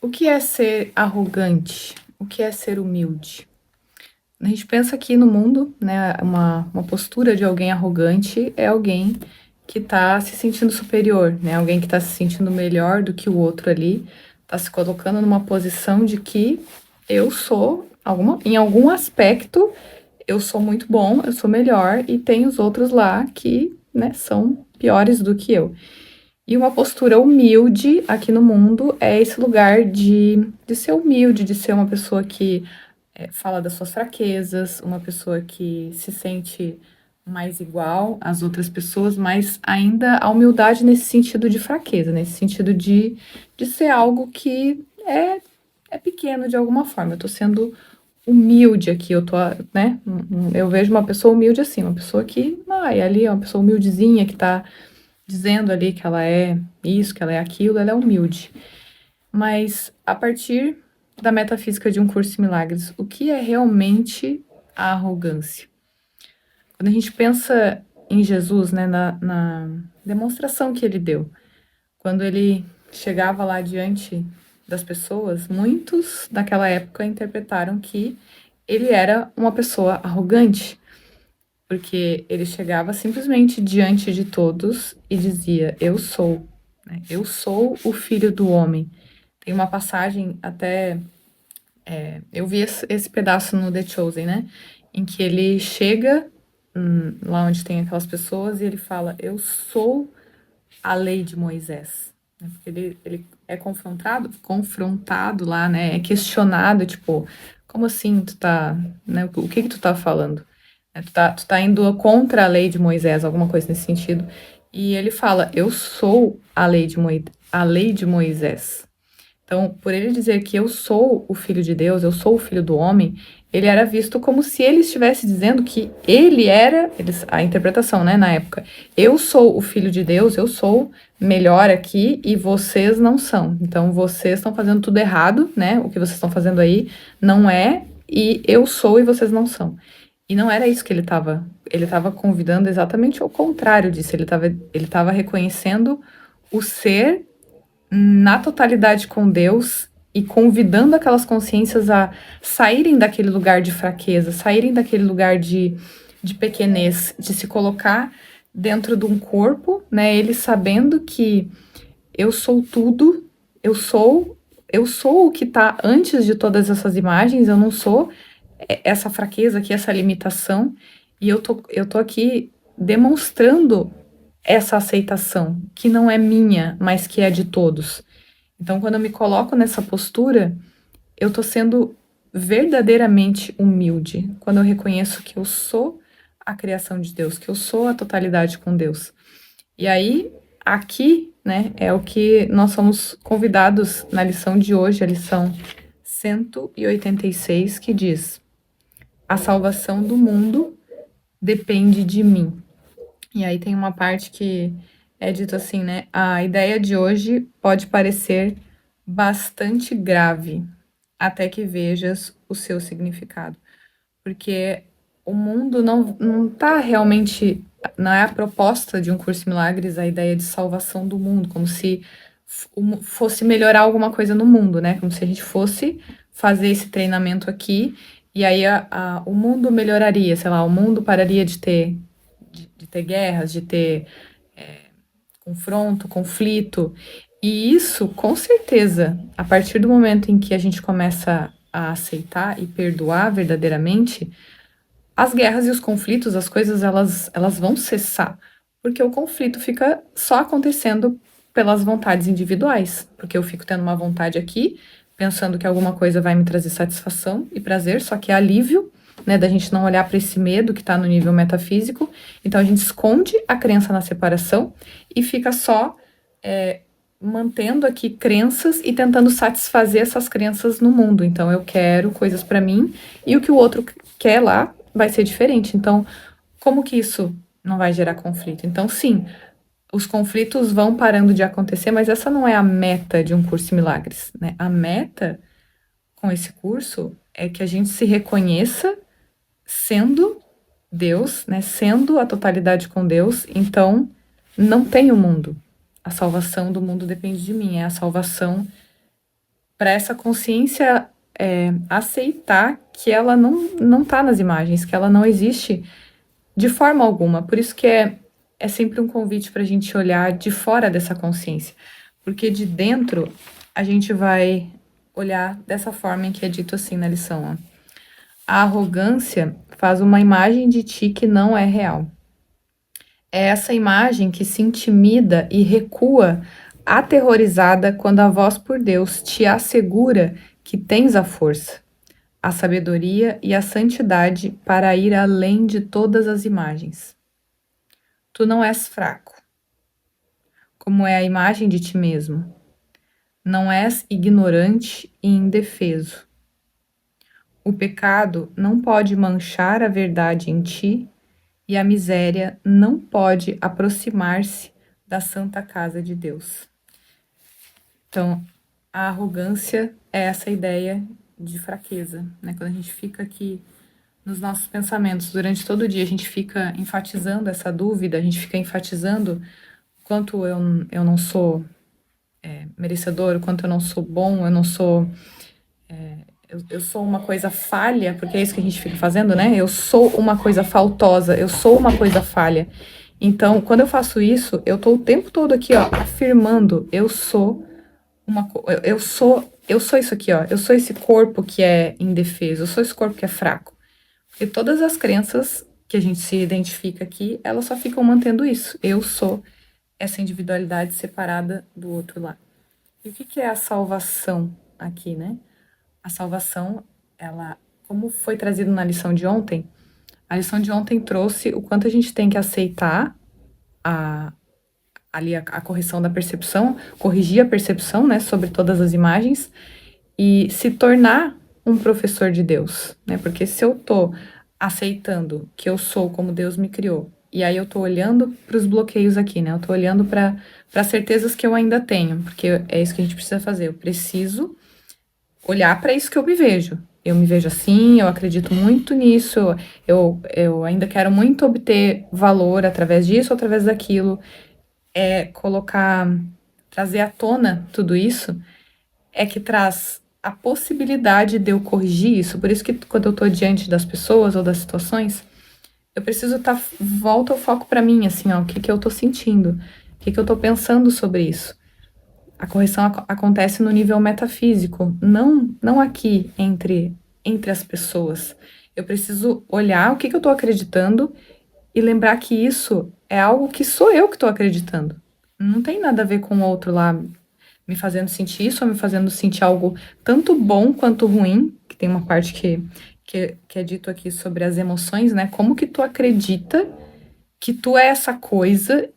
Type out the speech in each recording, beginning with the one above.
O que é ser arrogante? O que é ser humilde? A gente pensa que no mundo, né, uma postura de alguém arrogante é alguém que está se sentindo superior, né? Alguém que está se sentindo melhor do que o outro ali, está se colocando numa posição de que eu sou, em algum aspecto, eu sou muito bom, eu sou melhor e tem os outros lá que, né, são piores do que eu. E uma postura humilde aqui no mundo é esse lugar de ser humilde, de ser uma pessoa que fala das suas fraquezas, uma pessoa que se sente mais igual às outras pessoas, mas ainda a humildade nesse sentido de fraqueza, nesse sentido de ser algo que é pequeno de alguma forma. Eu tô sendo humilde aqui, eu tô, né? Eu vejo uma pessoa humilde assim, uma pessoa que, ali é uma pessoa humildezinha que tá dizendo ali que ela é isso, que ela é aquilo, ela é humilde. Mas a partir da metafísica de Um Curso em Milagres, o que é realmente a arrogância? Quando a gente pensa em Jesus, né, na demonstração que ele deu, quando ele chegava lá diante das pessoas, muitos daquela época interpretaram que ele era uma pessoa arrogante, porque ele chegava simplesmente diante de todos e dizia: Eu sou, né? Eu sou o filho do homem. Tem uma passagem até. Eu vi esse pedaço no The Chosen, né? Em que ele chega lá onde tem aquelas pessoas e ele fala: Eu sou a lei de Moisés. Né? Porque ele é confrontado lá, né? É questionado, tipo, como assim tu tá, né? O que que tu tá falando? Tu tá indo contra a lei de Moisés, alguma coisa nesse sentido. E ele fala, eu sou a lei de Moisés. Então, por ele dizer que eu sou o filho de Deus, eu sou o filho do homem, ele era visto como se ele estivesse dizendo que ele era, a interpretação, né, na época, eu sou o filho de Deus, eu sou melhor aqui e vocês não são. Então, vocês estão fazendo tudo errado, né? O que vocês estão fazendo aí não é, e eu sou e vocês não são. E não era isso que ele estava convidando exatamente ao contrário disso, ele estava reconhecendo o ser na totalidade com Deus e convidando aquelas consciências a saírem daquele lugar de fraqueza, saírem daquele lugar de pequenez, de se colocar dentro de um corpo, né? Ele sabendo que eu sou tudo, eu sou o que está antes de todas essas imagens, eu não sou essa fraqueza aqui, essa limitação, e eu tô aqui demonstrando essa aceitação, que não é minha, mas que é de todos. Então, quando eu me coloco nessa postura, eu tô sendo verdadeiramente humilde. Quando eu reconheço que eu sou a criação de Deus, que eu sou a totalidade com Deus. E aí, aqui, né, é o que nós somos convidados na lição de hoje, a lição 186, que diz: A salvação do mundo depende de mim. E aí tem uma parte que é dito assim, né? A ideia de hoje pode parecer bastante grave, até que vejas o seu significado. Porque o mundo não tá realmente. Não é a proposta de Um Curso em Milagres a ideia de salvação do mundo, como se fosse melhorar alguma coisa no mundo, né? Como se a gente fosse fazer esse treinamento aqui e aí o mundo melhoraria, sei lá, o mundo pararia de ter guerras, de ter confronto, conflito. E isso, com certeza, a partir do momento em que a gente começa a aceitar e perdoar verdadeiramente, as guerras e os conflitos, as coisas, elas vão cessar. Porque o conflito fica só acontecendo pelas vontades individuais. Porque eu fico tendo uma vontade aqui, pensando que alguma coisa vai me trazer satisfação e prazer, só que é alívio, né, da gente não olhar para esse medo que está no nível metafísico. Então a gente esconde a crença na separação e fica só mantendo aqui crenças e tentando satisfazer essas crenças no mundo. Então eu quero coisas para mim e o que o outro quer lá vai ser diferente. Então, como que isso não vai gerar conflito? Então, sim, os conflitos vão parando de acontecer, mas essa não é a meta de Um Curso em Milagres, né? A meta com esse curso é que a gente se reconheça sendo Deus, né? Sendo a totalidade com Deus. Então, não tem o mundo. A salvação do mundo depende de mim. É a salvação para essa consciência aceitar que ela não tá nas imagens, que ela não existe de forma alguma. Por isso que é sempre um convite para a gente olhar de fora dessa consciência. Porque de dentro a gente vai olhar dessa forma em que é dito assim na lição. Ó. A arrogância faz uma imagem de ti que não é real. É essa imagem que se intimida e recua, aterrorizada, quando a voz por Deus te assegura que tens a força, a sabedoria e a santidade para ir além de todas as imagens. Tu não és fraco, como é a imagem de ti mesmo. Não és ignorante e indefeso. O pecado não pode manchar a verdade em ti e a miséria não pode aproximar-se da santa casa de Deus. Então, a arrogância é essa ideia de fraqueza, né? Quando a gente fica aqui nos nossos pensamentos durante todo o dia, a gente fica enfatizando essa dúvida, a gente fica enfatizando o quanto eu não sou merecedor, o quanto eu não sou bom, eu não sou. Eu sou uma coisa falha, porque é isso que a gente fica fazendo, né? Eu sou uma coisa faltosa, eu sou uma coisa falha. Então, quando eu faço isso, eu tô o tempo todo aqui, ó, afirmando, eu sou isso aqui, ó. Eu sou esse corpo que é indefeso, eu sou esse corpo que é fraco. Porque todas as crenças que a gente se identifica aqui, elas só ficam mantendo isso. Eu sou essa individualidade separada do outro lá. E o que é a salvação aqui, né? A salvação, ela, como foi trazido na lição de ontem, a lição de ontem trouxe o quanto a gente tem que aceitar a, a correção da percepção, corrigir a percepção, né, sobre todas as imagens e se tornar um professor de Deus, né? Porque se eu tô aceitando que eu sou como Deus me criou, e aí eu tô olhando para os bloqueios aqui, né? Eu tô olhando para certezas que eu ainda tenho, porque é isso que a gente precisa fazer. Eu preciso olhar para isso que eu me vejo. Eu me vejo assim, eu acredito muito nisso, eu ainda quero muito obter valor através disso, através daquilo. É colocar, trazer à tona tudo isso, é que traz a possibilidade de eu corrigir isso. Por isso que quando eu tô diante das pessoas ou das situações, eu preciso estar, volta o foco para mim, assim, ó, o que que eu tô sentindo, o que que eu tô pensando sobre isso. A correção acontece no nível metafísico, não aqui entre as pessoas. Eu preciso olhar o que que eu estou acreditando e lembrar que isso é algo que sou eu que estou acreditando. Não tem nada a ver com o outro lá me fazendo sentir isso ou me fazendo sentir algo tanto bom quanto ruim, que tem uma parte que é dito aqui sobre as emoções, né? Como que tu acredita que tu é essa coisa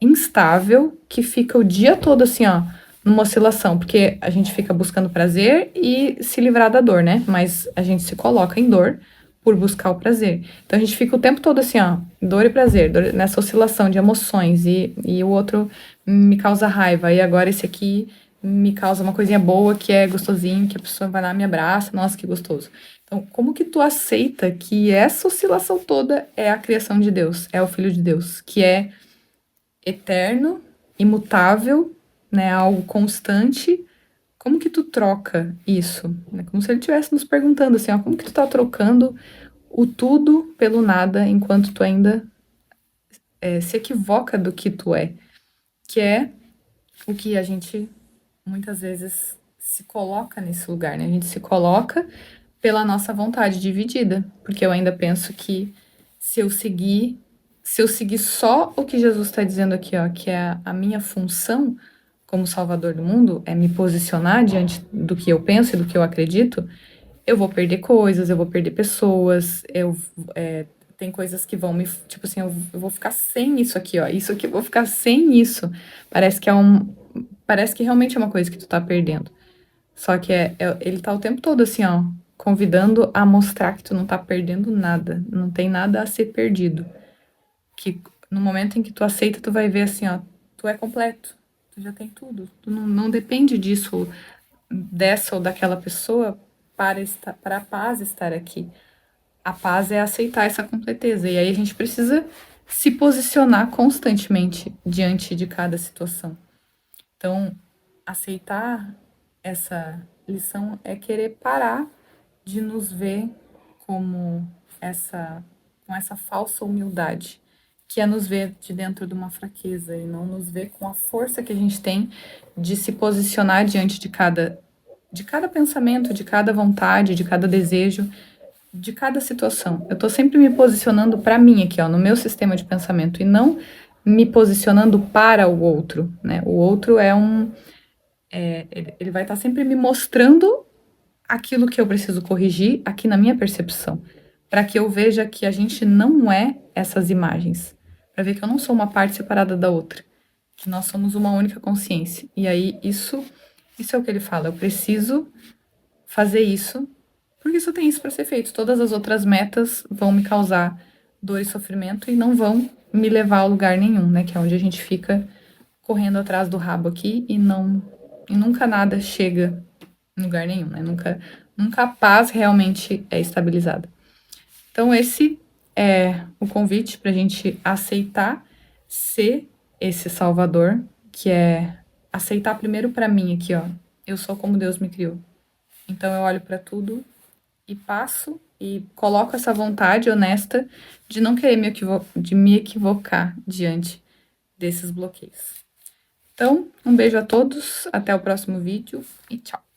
instável que fica o dia todo assim, ó, numa oscilação, porque a gente fica buscando prazer e se livrar da dor, né? Mas a gente se coloca em dor por buscar o prazer. Então a gente fica o tempo todo assim, ó, dor e prazer, nessa oscilação de emoções, e o outro me causa raiva, e agora esse aqui me causa uma coisinha boa, que é gostosinho, que a pessoa vai lá, me abraça, nossa, que gostoso. Então, como que tu aceita que essa oscilação toda é a criação de Deus, é o Filho de Deus, que é eterno, imutável, né, algo constante? Como que tu troca isso? É como se ele estivesse nos perguntando assim, ó, como que tu tá trocando o tudo pelo nada enquanto tu ainda se equivoca do que tu é, que é o que a gente muitas vezes se coloca nesse lugar, né? A gente se coloca pela nossa vontade dividida, porque eu ainda penso que se eu seguir, se eu seguir só o que Jesus está dizendo aqui, ó, que é a minha função como Salvador do mundo, é me posicionar diante do que eu penso e do que eu acredito, eu vou perder coisas, eu vou perder pessoas, tem coisas que vão me, tipo assim, eu vou ficar sem isso aqui, ó, isso aqui eu vou ficar sem isso. Parece que parece que realmente é uma coisa que tu tá perdendo. Só que ele tá o tempo todo assim, ó, convidando a mostrar que tu não tá perdendo nada, não tem nada a ser perdido. Que no momento em que tu aceita, tu vai ver assim, ó, tu é completo, tu já tem tudo. Tu não depende disso, dessa ou daquela pessoa para a paz estar aqui. A paz é aceitar essa completeza. E aí a gente precisa se posicionar constantemente diante de cada situação. Então, aceitar lição é querer parar de nos ver como com essa falsa humildade, que é nos ver de dentro de uma fraqueza e não nos ver com a força que a gente tem de se posicionar diante de cada pensamento, de cada vontade, de cada desejo, de cada situação. Eu tô sempre me posicionando para mim aqui, ó, no meu sistema de pensamento e não me posicionando para o outro, né? O outro ele vai estar sempre me mostrando aquilo que eu preciso corrigir aqui na minha percepção, para que eu veja que a gente não é essas imagens, para ver que eu não sou uma parte separada da outra, que nós somos uma única consciência. E aí isso é o que ele fala, eu preciso fazer isso, porque só tem isso para ser feito. Todas as outras metas vão me causar dor e sofrimento e não vão me levar a lugar nenhum, né? Que é onde a gente fica correndo atrás do rabo aqui e nunca nada chega em lugar nenhum, né? Nunca a paz realmente é estabilizada. Então, esse é o convite para a gente aceitar ser esse salvador, que é aceitar primeiro para mim aqui, ó. Eu sou como Deus me criou. Então, eu olho para tudo e passo e coloco essa vontade honesta de não querer de me equivocar diante desses bloqueios. Então, um beijo a todos, até o próximo vídeo e tchau!